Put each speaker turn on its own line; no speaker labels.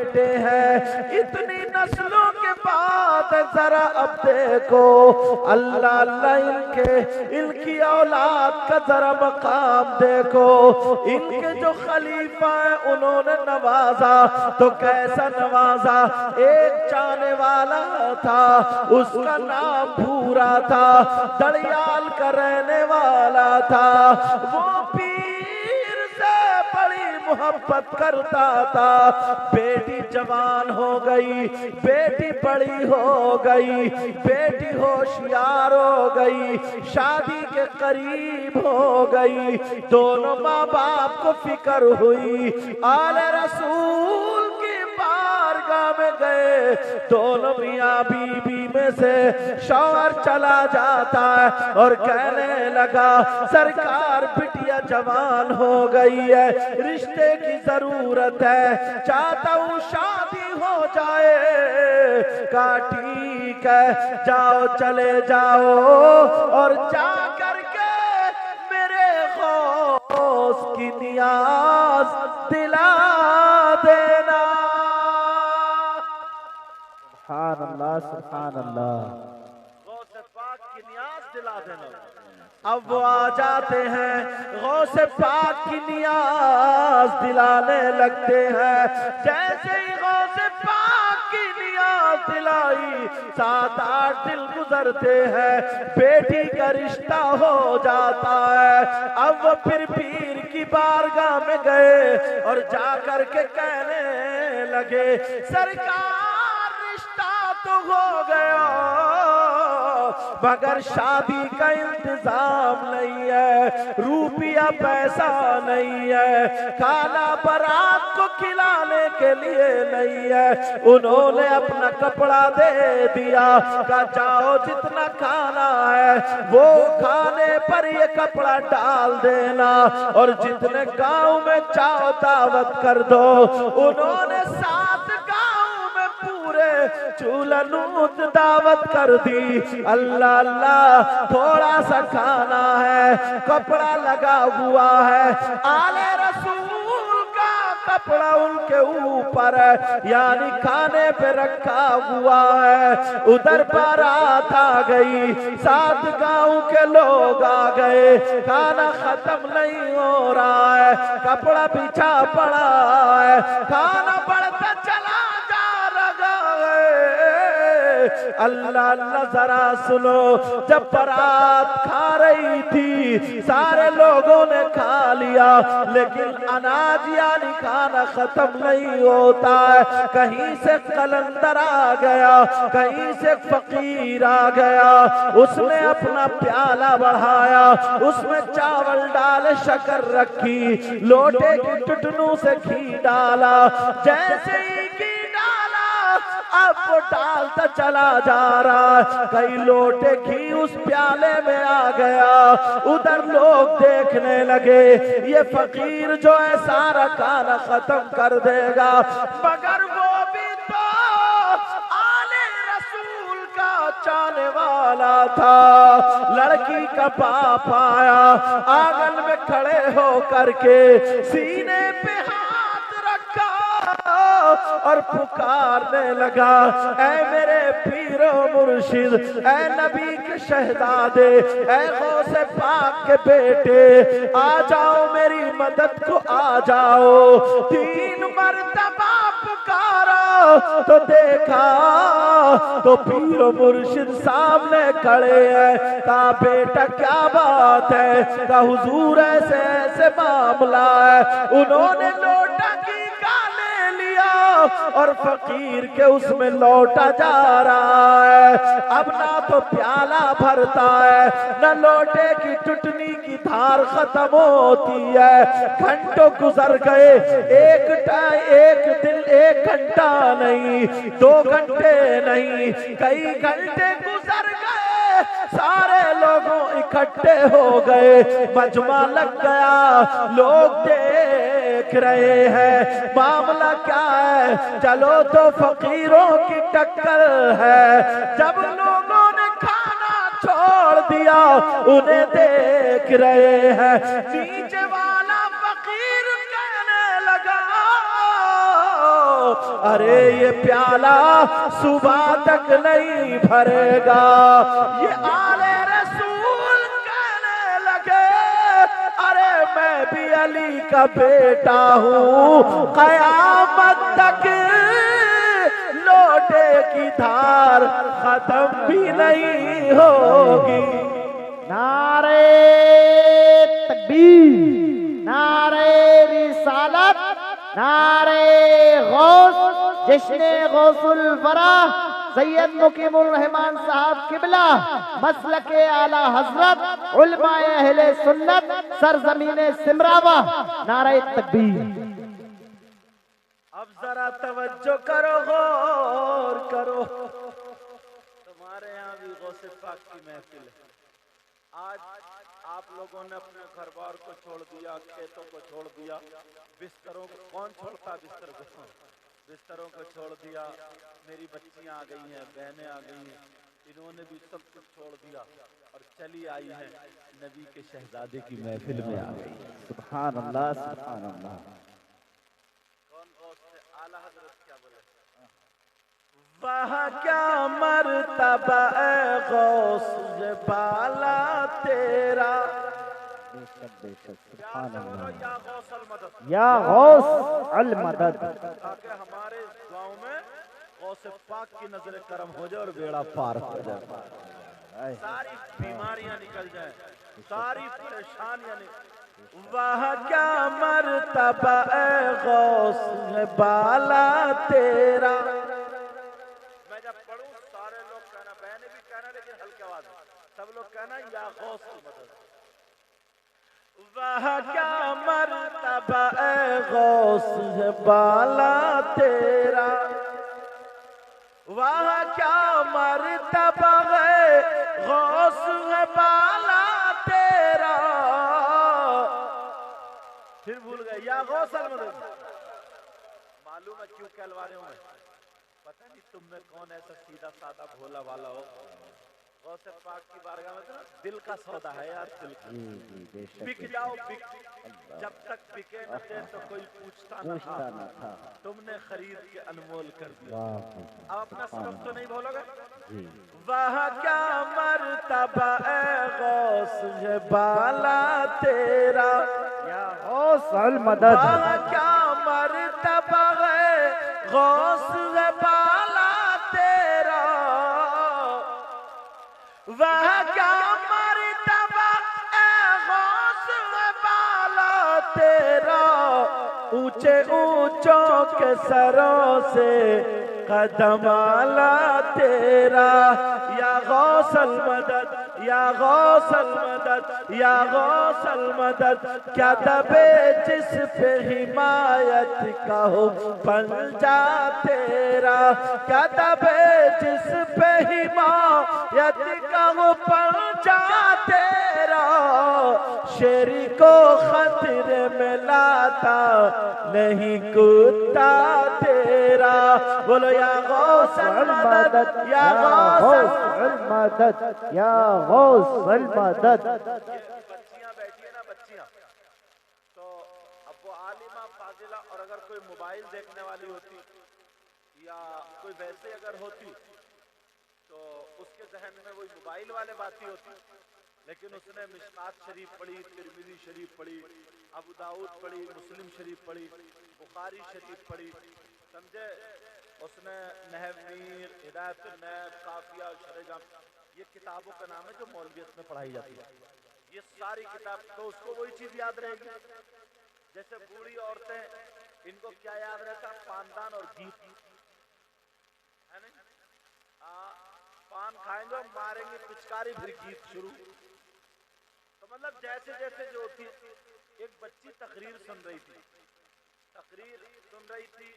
बेटे हैं। इतनी नस्लों के बाद जरा अब देखो अल्लाह अल्लाह इनकी औलाद का जरा मकाम देखो। इनके जो खलीफा है उन्होंने नवाजा तो कैसा नवाजा। एक चाहने वाला था, उसका नाम भूरा था, दड़ियाल का रहने वाला था। वो पीर से बड़ी मोहब्बत करता था। बेटी जवान हो गई, बेटी बड़ी हो गई, बेटी होशियार हो गई, शादी के करीब हो गई। दोनों माँ बाप को फिक्र हुई। आले रसूल की बारगाह में गए। दोनों मियाँ बीबी में से शौहर चला जाता है और कहने लगा सरकार बिटिया जवान हो गई है, रिश्ते की जरूरत है, चाहता हूँ शादी हो जाए। कहा ठीक है, जाओ चले जाओ और जा करके मेरे गौस की नियाज दिला देना। सुभान अल्लाह, सुभान अल्लाह। गौसे पाक की नियाज दिला देना। अब वो आ जाते हैं, गौसे पाक की नियाज दिलाने लगते हैं। जैसे ही गौसे पाक की नियाज दिलाई, 7-8 दिन गुजरते हैं, बेटी का रिश्ता हो जाता है। अब वो फिर पीर की बारगाह में गए और जाकर के कहने लगे सरकार रिश्ता तो हो गया मगर शादी का इंतजाम नहीं है, रुपया पैसा नहीं है, खाना बारात को खिलाने के लिए नहीं है। उन्होंने अपना कपड़ा दे दिया, कहा जाओ जितना खाना है वो खाने पर ये कपड़ा डाल देना और जितने गांव में चाहो दावत कर दो। उन्होंने 7 गांव में पूरे चूलनूत दावत कर दी। अल्लाह अल्लाह, थोड़ा सा खाना है, कपड़ा लगा हुआ है, आले रसूल का कपड़ा उनके ऊपर है, यानी खाने पे रखा हुआ है। उधर बारात आ गई, 7 गांव के लोग आ गए, खाना खत्म नहीं हो रहा है, कपड़ा बिछा पड़ा है, खाना बढ़ता चला जा रहा है। अल्लाह अल्लाह, जरा सुनो, जब बारात खा रही थी सारे लोगों ने खा लिया, लेकिन अनाज यानी खाना खत्म नहीं होता है। कहीं से कलंदर आ गया, कहीं से फकीर आ गया, उसने अपना प्याला बढ़ाया, उसमें चावल डाले, शक्कर रखी, लोटे की टुटनू से घी डाला। जैसे ही घी डाला अब वो डालता चला जा रहा, कई लोटे घी उस प्याले में आ गया। उधर लोग देखने लगे ये फकीर जो है सारा खाना खत्म कर देगा, मगर वो भी तो आले रसूल का चाहने वाला था। लड़की का बाप आया, आंगन में खड़े हो करके सीने पे हाथ रखा और पुकारने लगा, ऐ मेरे पीरो मुर्शिद, ऐ नबी के शहजादे, ऐ गौसे पाक के बेटे, आ जाओ मेरी मदद को आ जाओ। 3 मरतबा पुकारा तो देखा तो पीरो मुर्शिद सामने खड़े हैं। कहा बेटा क्या बात है? कहा हुजूर ऐसे ऐसे मामला है। उन्होंने लोटा की ले लिया और फकीर के उसमें लौटा जा रहा है। अब ना तो प्याला भरता है, न लोटे की टुटनी की धार खत्म होती है। घंटों गुजर गए, एक दिन 1 घंटा नहीं, 2 घंटे नहीं, कई घंटे गुजर गए। सारे लोगों इकट्ठे हो गए, मजमा लग गया, लोग देख रहे हैं मामला क्या है। चलो तो फकीरों की टक्कर है। जब लोगों ने खाना छोड़ दिया उन्हें देख रहे हैं, नीचे वाला फकीर कहने लगा अरे ये प्याला सुबह तक नहीं भरेगा। ये आले रसूल कहने लगे अरे मैं भी अली का बेटा हूँ, कयामत तक लोटे की धार खत्म भी नहीं होगी।
नारे तकबीर, नारे रिसालत, नारे गौस, जश्ने गौसुल वरा सैयद मुकीमुर रहमान साहब किबला मसलके आला हजरत उलमाए अहले सुन्नत सरजमीने सिमरावा, नारे तकबीर।
अब जरा तवज्जो करो, गौर करो। तुम्हारे यहाँ भी गौसे पाक की महफिल है। आज आप लोगों ने अपने घर बार को छोड़ दिया, खेतों को छोड़ दिया, बिस्तरों को कौन छोड़ता, बिस्तरों को छोड़ दिया। मेरी बच्चियां आ गई हैं, बहनें आ गई हैं, इन्होंने भी सब कुछ छोड़ दिया और चली आई है नबी के शहजादे की महफिल में आ गई।
सुभान अल्लाह, सुभान अल्लाह।
कौन गौस से आला हजरत क्या बोले? वहाँ क्या मर्तबा ए गौस ये बाला तेरा।
बेशक सुभान अल्लाह।
या गौस अल मदद,
या गौस अल मदद।
ताकि हमारे गांव में गौस पाक की नजर करम हो जाए और बेड़ा पार हो जाए, सारी बीमारियां निकल जाए, सारी परेशानियां निकल। वह क्या मर्तबा ए गौस है बाला तेरा। मैं जब पढ़ूं सारे लोग कहना, बहने भी कहना लेकिन हल्के आवाज में, सब लोग कहना या गौस की मदद। वह क्या मर्तबा ए गौस है बाला तेरा, वह क्या मर्तबा है गौस है बाला तेरा। फिर भूल गए या गौस अल मदद। मालूम है क्यों कहलवा रहे हूं मैं? पता नहीं तुम में कौन ऐसा सीधा साधा भोला वाला हो। गौसे पाक की बारगाह में तो दिल का सौदा है यार, दिल का। बिक जाओ, बिक, जब तक बिके न थे तो कोई पूछता न था, तुमने खरीद के अनमोल कर दिया। अब अपना सबक तो नहीं बोलोगे? वह क्या मर्तबा ए गौस है बाला तेरा,
या गौस अल मदद।
वह क्या मर्तबा है गौस है बाला तेरा, वह क्या मर्तबा ए गौस है बाला तेरा। ऊंचे ऊंचों के सरों से कदम आला तेरा। या गौस अल मदद, या गौस अल मदद, या गौस अल मदद। क्या दबे जिस पे हिमायत का हो पंजा तेरा, क्या दबे जिस पे हिमायत का हो पंजा तेरा। शेरी को खतरे में लाता नहीं कुत्ता तेरा। बोलो या गौस अल मदद, या गौस
अल मदद, या गौस अल मदद।
बच्चियां बैठी है ना, बच्चियां, तो अब वो आलिमा फाजिला और अगर कोई मोबाइल देखने वाली होती या कोई वैसे अगर होती तो उसके जहन में वही मोबाइल वाले बातें होती, लेकिन उसने मिशकात शरीफ पढ़ी, तिरमिज़ी शरीफ पढ़ी, अबू दाऊद पढ़ी, मुस्लिम शरीफ पढ़ी, बुखारी शरीफ पढ़ी, समझे। उसने नहव मीर, हिदायत नैब, काफिया, शरह, ये किताबों का नाम है जो मौलवियत में पढ़ाई जाती है। ये सारी किताब, तो उसको वही चीज याद रहेगी। जैसे बूढ़ी औरतें, इनको क्या याद रहता? पानदान और गीत, है नहीं? पान खाएंगे और मारेंगे पिचकारी, फिर गीत शुरू। तो मतलब जैसे जैसे जो थी, एक बच्ची तकरीर सुन रही थी,